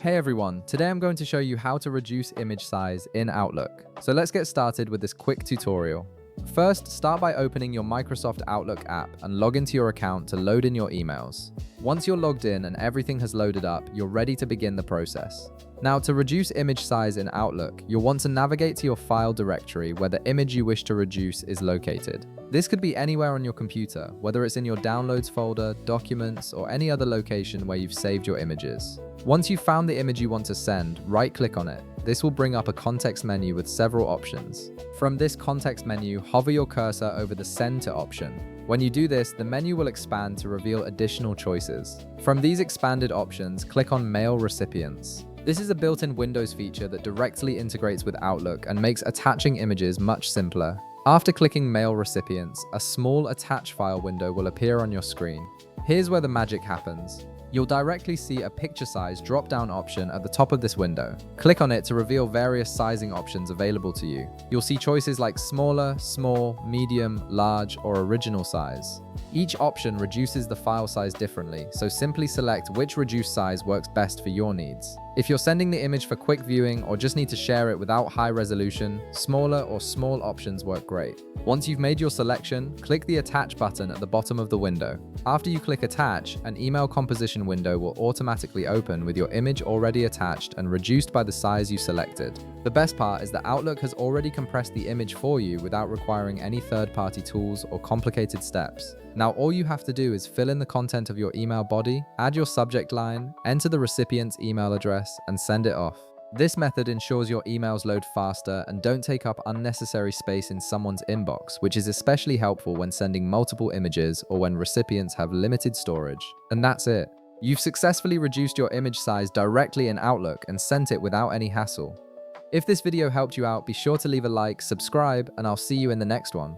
Hey everyone, today I'm going to show you how to reduce image size in Outlook. So let's get started with this quick tutorial. First, start by opening your Microsoft Outlook app and log into your account to load in your emails. Once you're logged in and everything has loaded up, you're ready to begin the process. Now, to reduce image size in Outlook, you'll want to navigate to your file directory where the image you wish to reduce is located. This could be anywhere on your computer, whether it's in your Downloads folder, Documents, or any other location where you've saved your images. Once you've found the image you want to send, right-click on it. This will bring up a context menu with several options. From this context menu, hover your cursor over the Send to option. When you do this, the menu will expand to reveal additional choices. From these expanded options, click on Mail Recipients. This is a built-in Windows feature that directly integrates with Outlook and makes attaching images much simpler. After clicking Mail Recipients, a small Attach File window will appear on your screen. Here's where the magic happens. You'll directly see a picture size drop-down option at the top of this window. Click on it to reveal various sizing options available to you. You'll see choices like smaller, small, medium, large, or original size. Each option reduces the file size differently, so simply select which reduced size works best for your needs. If you're sending the image for quick viewing or just need to share it without high resolution, smaller or small options work great. Once you've made your selection, click the Attach button at the bottom of the window. After you click Attach, an email composition window will automatically open with your image already attached and reduced by the size you selected. The best part is that Outlook has already compressed the image for you without requiring any third-party tools or complicated steps. Now all you have to do is fill in the content of your email body, add your subject line, enter the recipient's email address, and send it off. This method ensures your emails load faster and don't take up unnecessary space in someone's inbox, which is especially helpful when sending multiple images or when recipients have limited storage. And that's it. You've successfully reduced your image size directly in Outlook and sent it without any hassle. If this video helped you out, be sure to leave a like, subscribe, and I'll see you in the next one.